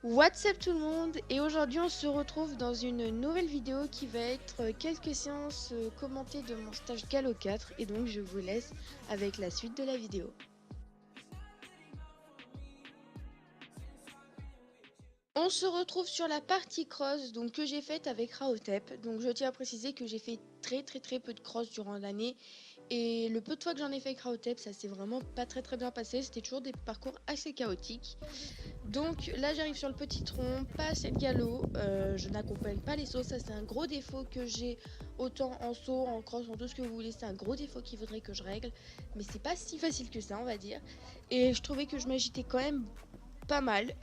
What's up tout le monde, et aujourd'hui on se retrouve dans une nouvelle vidéo qui va être quelques séances commentées de mon stage Gallo 4, et donc je vous laisse avec la suite de la vidéo. On se retrouve sur la partie cross donc que j'ai faite avec Raotep. Donc je tiens à préciser que j'ai fait très peu de cross durant l'année, et le peu de fois que j'en ai fait avec Raotep, ça s'est vraiment pas très bien passé. C'était toujours des parcours assez chaotiques. Donc là j'arrive sur le petit tronc, pas assez de galop, je n'accompagne pas les sauts, ça c'est un gros défaut que j'ai autant en saut, en cross, en tout ce que vous voulez, c'est un gros défaut qu'il faudrait que je règle, mais c'est pas si facile que ça on va dire, et je trouvais que je m'agitais quand même pas mal,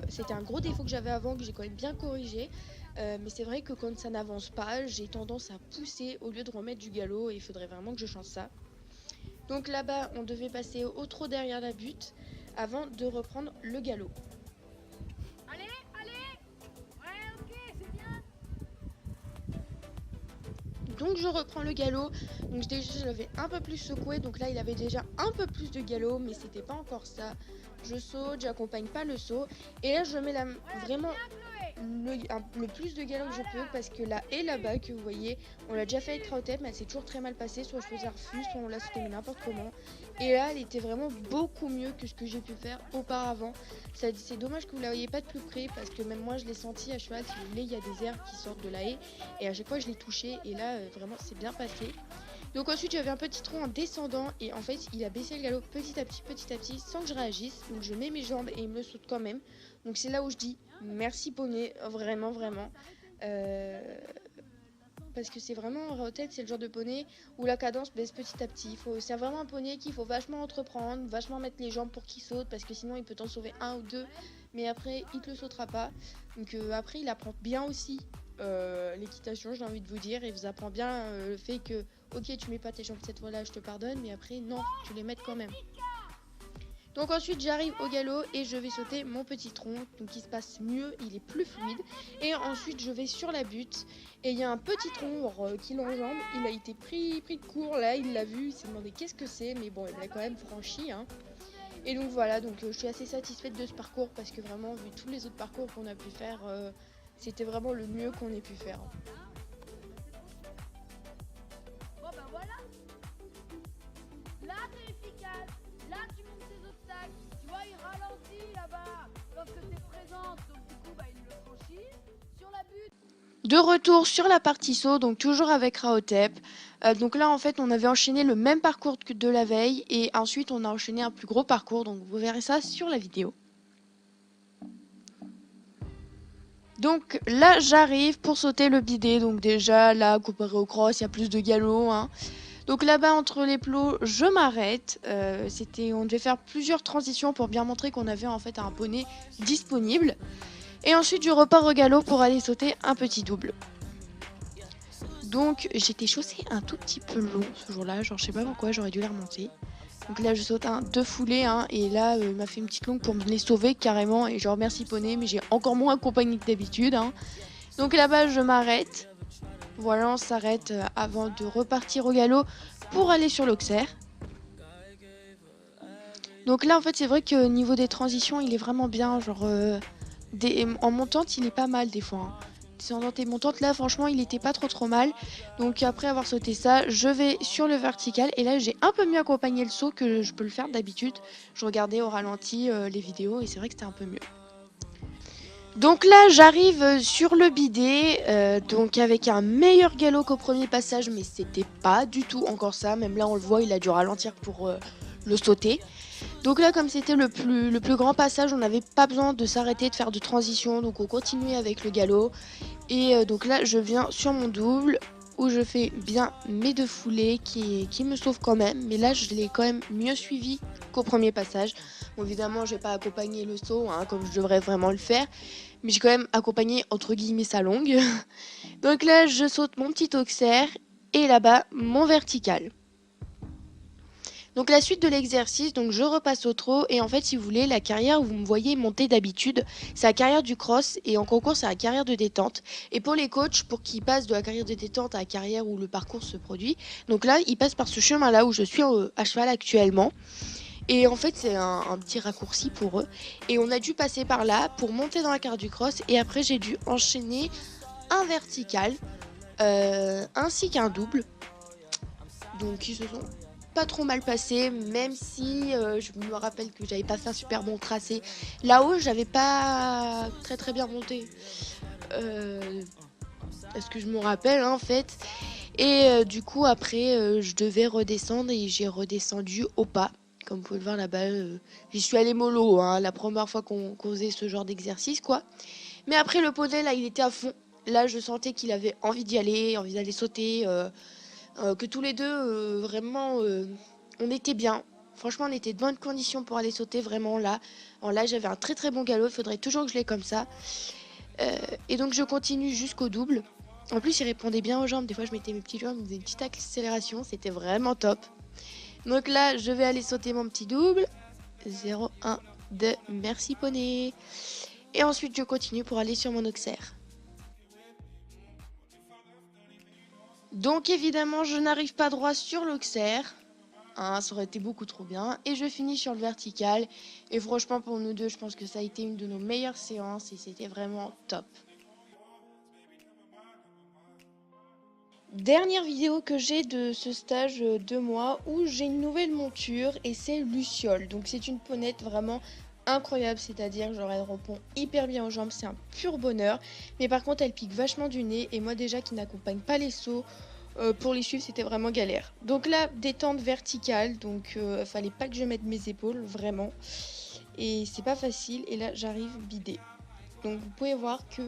c'était un gros défaut que j'avais avant que j'ai quand même bien corrigé, mais c'est vrai que quand ça n'avance pas, j'ai tendance à pousser au lieu de remettre du galop, et il faudrait vraiment que je change ça. Donc là-bas on devait passer au trot derrière la butte avant de reprendre le galop. Donc je reprends le galop, donc déjà je l'avais un peu plus secoué, donc là il avait déjà un peu plus de galop, mais c'était pas encore ça. Je saute, j'accompagne pas le saut, et là je mets vraiment le plus de galop que je peux, parce que là et là-bas que vous voyez, on l'a déjà fait avec Raotep, mais elle s'est toujours très mal passée, soit je faisais un refus, soit on l'a sauté mais n'importe comment. Et là elle était vraiment beaucoup mieux que ce que j'ai pu faire auparavant. C'est dommage que vous la voyez pas de plus près, parce que même moi je l'ai senti à cheval, si vous voulez, il y a des herbes qui sortent de la haie, et à chaque fois je l'ai touché, et là vraiment c'est bien passé. Donc ensuite j'avais un petit tronc en descendant, et en fait il a baissé le galop petit à petit sans que je réagisse. Donc je mets mes jambes et il me le saute quand même. Donc c'est là où je dis merci poney, vraiment. Parce que c'est vraiment Raotep, c'est le genre de poney où la cadence baisse petit à petit. C'est vraiment un poney qu'il faut vachement entreprendre, vachement mettre les jambes pour qu'il saute, parce que sinon il peut t'en sauver un ou deux, mais après il te le sautera pas. Donc après il apprend bien aussi l'équitation, j'ai envie de vous dire, et vous apprend bien le fait que ok tu mets pas tes jambes cette fois là, je te pardonne, mais après non, tu les mets quand même. Donc ensuite j'arrive au galop et je vais sauter mon petit tronc, donc il se passe mieux, il est plus fluide. Et ensuite je vais sur la butte, et il y a un petit tronc qui l'enjambe, il a été pris de court là, il l'a vu, il s'est demandé qu'est-ce que c'est, mais bon il l'a quand même franchi hein. Et donc voilà, donc je suis assez satisfaite de ce parcours, parce que vraiment vu tous les autres parcours qu'on a pu faire, c'était vraiment le mieux qu'on ait pu faire. Bon ben voilà, là t'es efficace, là tu montes tes obstacles, tu vois il ralentit là-bas lorsque t'es présente, donc du coup bah il le franchit sur la butte. De retour sur la partie saut, donc toujours avec Raotep. Donc là en fait on avait enchaîné le même parcours que de la veille, et ensuite on a enchaîné un plus gros parcours, donc vous verrez ça sur la vidéo. Donc là j'arrive pour sauter le bidet, donc déjà là comparé au cross il y a plus de galop hein. Donc là-bas entre les plots je m'arrête, on devait faire plusieurs transitions pour bien montrer qu'on avait en fait un poney disponible. Et ensuite je repars au galop pour aller sauter un petit double. Donc j'étais chaussée un tout petit peu long ce jour-là, genre je sais pas pourquoi, j'aurais dû les remonter. Donc là je saute deux foulées hein, et là il m'a fait une petite longue pour me les sauver carrément, et je remercie Poney, mais j'ai encore moins accompagné que d'habitude hein. Donc là-bas je m'arrête, voilà on s'arrête avant de repartir au galop pour aller sur l'Auxerre. Donc là en fait c'est vrai que niveau des transitions il est vraiment bien, genre en montante il est pas mal des fois hein. Descendante et montante là franchement il était pas trop mal. Donc après avoir sauté ça je vais sur le vertical, et là j'ai un peu mieux accompagné le saut que je peux le faire d'habitude. Je regardais au ralenti les vidéos et c'est vrai que c'était un peu mieux. Donc là j'arrive sur le bidet, donc avec un meilleur galop qu'au premier passage, mais c'était pas du tout encore ça, même là on le voit il a dû ralentir pour le sauter. Donc là comme c'était le plus grand passage, on n'avait pas besoin de s'arrêter de faire de transition, donc on continuait avec le galop. Et donc là je viens sur mon double où je fais bien mes deux foulées qui me sauvent quand même, mais là je l'ai quand même mieux suivi qu'au premier passage. Bon, évidemment je vais pas accompagner le saut hein, comme je devrais vraiment le faire, mais j'ai quand même accompagné entre guillemets sa longue. Donc là je saute mon petit auxerre et là-bas mon vertical. Donc la suite de l'exercice, donc je repasse au trot, et en fait si vous voulez la carrière où vous me voyez monter d'habitude, c'est la carrière du cross, et en concours c'est la carrière de détente. Et pour les coachs, pour qu'ils passent de la carrière de détente à la carrière où le parcours se produit, donc là ils passent par ce chemin là où je suis à cheval actuellement. Et en fait, c'est un petit raccourci pour eux. Et on a dû passer par là pour monter dans la cardio-cross. Et après, j'ai dû enchaîner un vertical ainsi qu'un double. Donc, ils se sont pas trop mal passés, même si je me rappelle que j'avais pas fait un super bon tracé. Là-haut, j'avais pas très bien monté. Est-ce que je me rappelle, hein, en fait. Et du coup, après, je devais redescendre et j'ai redescendu au pas. Comme vous pouvez le voir là-bas, j'y suis allée mollo, hein, la première fois qu'on faisait ce genre d'exercice, quoi. Mais après, le poney, là, il était à fond. Là, je sentais qu'il avait envie d'y aller, envie d'aller sauter, que tous les deux, vraiment, on était bien. Franchement, on était de bonnes conditions pour aller sauter, vraiment, là. Alors là, j'avais un très bon galop, il faudrait toujours que je l'ai comme ça. Et donc, je continue jusqu'au double. En plus, il répondait bien aux jambes. Des fois, je mettais mes petits jambes, il faisait une petite accélération. C'était vraiment top. Donc là, je vais aller sauter mon petit double. 0, 1, 2. Merci, poney. Et ensuite, je continue pour aller sur mon auxerre. Donc, évidemment, je n'arrive pas droit sur l'auxerre. Hein, ça aurait été beaucoup trop bien. Et je finis sur le vertical. Et franchement, pour nous deux, je pense que ça a été une de nos meilleures séances. Et c'était vraiment top. Dernière vidéo que j'ai de ce stage 2 mois où j'ai une nouvelle monture et c'est Luciole. Donc c'est une ponette vraiment incroyable, c'est-à-dire genre elle répond hyper bien aux jambes, c'est un pur bonheur. Mais par contre elle pique vachement du nez et moi déjà qui n'accompagne pas les sauts, pour les suivre c'était vraiment galère. Donc là détente verticale, donc fallait pas que je mette mes épaules vraiment. Et c'est pas facile et là j'arrive bidée. Donc vous pouvez voir que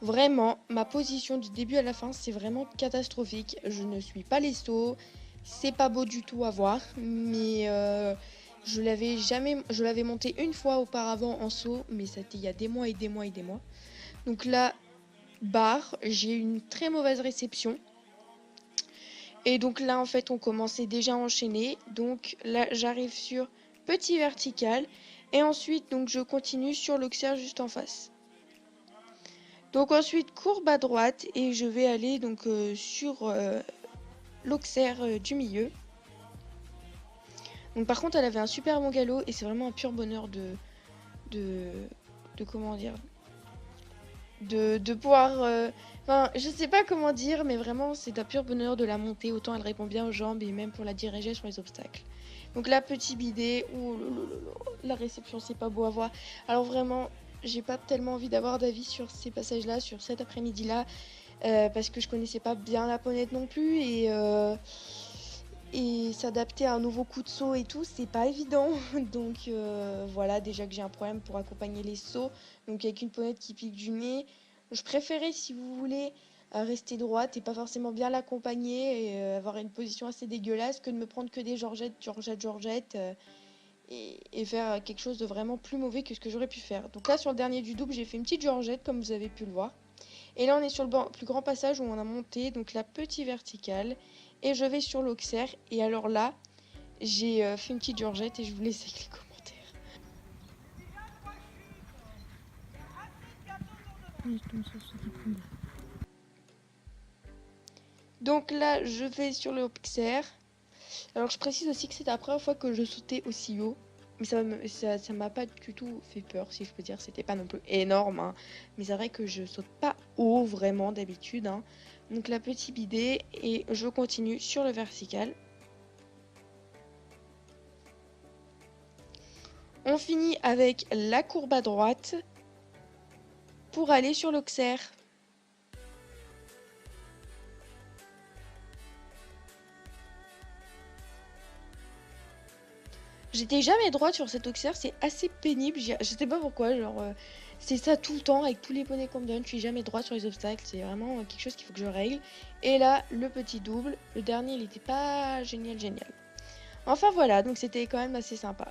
vraiment, ma position du début à la fin, c'est vraiment catastrophique. Je ne suis pas les sauts, c'est pas beau du tout à voir, mais je l'avais monté une fois auparavant en saut, mais c'était il y a des mois et des mois et des mois. Donc là, barre, j'ai une très mauvaise réception. Et donc là, en fait, on commençait déjà à enchaîner. Donc là, j'arrive sur petit vertical. Et ensuite, donc je continue sur l'auxerre juste en face. Donc ensuite courbe à droite et je vais aller donc sur l'auxerre du milieu. Donc par contre elle avait un super bon galop et c'est vraiment un pur bonheur de comment dire de pouvoir enfin je sais pas comment dire mais vraiment c'est un pur bonheur de la monter, autant elle répond bien aux jambes et même pour la diriger sur les obstacles. Donc là petit bidet, la réception c'est pas beau à voir. Alors vraiment j'ai pas tellement envie d'avoir d'avis sur ces passages là, sur cet après-midi là. Parce que je connaissais pas bien la ponette non plus et s'adapter à un nouveau coup de saut et tout, c'est pas évident. Donc voilà, déjà que j'ai un problème pour accompagner les sauts, donc avec une ponette qui pique du nez, je préférais, si vous voulez, rester droite et pas forcément bien l'accompagner et avoir une position assez dégueulasse que de me prendre que des georgettes et faire quelque chose de vraiment plus mauvais que ce que j'aurais pu faire. Donc là, sur le dernier du double, j'ai fait une petite georgette comme vous avez pu le voir. Et là, on est sur le plus grand passage où on a monté, donc la petite verticale. Et je vais sur l'auxerre. Et alors là, j'ai fait une petite georgette et je vous laisse avec les commentaires. Donc là, je vais sur l'auxerre. Alors je précise aussi que c'était la première fois que je sautais aussi haut. Mais ça m'a pas du tout fait peur, si je peux dire. C'était pas non plus énorme, hein. Mais c'est vrai que je saute pas haut vraiment d'habitude, hein. Donc la petite bidet et je continue sur le vertical. On finit avec la courbe à droite pour aller sur l'auxerre. J'étais jamais droite sur cet auxerre, c'est assez pénible. Je sais pas pourquoi, genre c'est ça tout le temps avec tous les poneys qu'on me donne. Je suis jamais droite sur les obstacles, c'est vraiment quelque chose qu'il faut que je règle. Et là, le petit double, le dernier il était pas génial. Enfin voilà, donc c'était quand même assez sympa.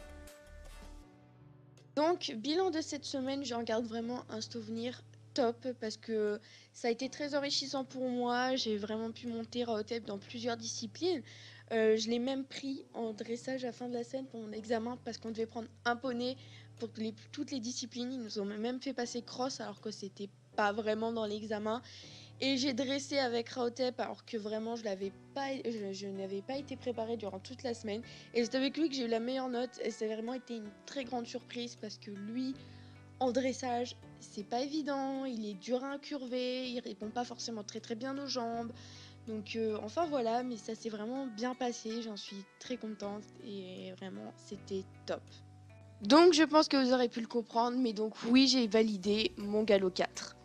Donc, bilan de cette semaine, j'en garde vraiment un souvenir top parce que ça a été très enrichissant pour moi. J'ai vraiment pu monter à hôtel dans plusieurs disciplines. Je l'ai même pris en dressage à la fin de la scène pour mon examen parce qu'on devait prendre un poney pour toutes les disciplines. Ils nous ont même fait passer cross alors que c'était pas vraiment dans l'examen. Et j'ai dressé avec Raotep alors que vraiment je n'avais pas été préparée durant toute la semaine. Et c'est avec lui que j'ai eu la meilleure note et ça a vraiment été une très grande surprise parce que lui, en dressage, c'est pas évident, il est dur à incurver, il répond pas forcément très très bien aux jambes. Donc enfin voilà, mais ça s'est vraiment bien passé, j'en suis très contente et vraiment c'était top. Donc je pense que vous aurez pu le comprendre, mais donc oui, j'ai validé mon galop 4.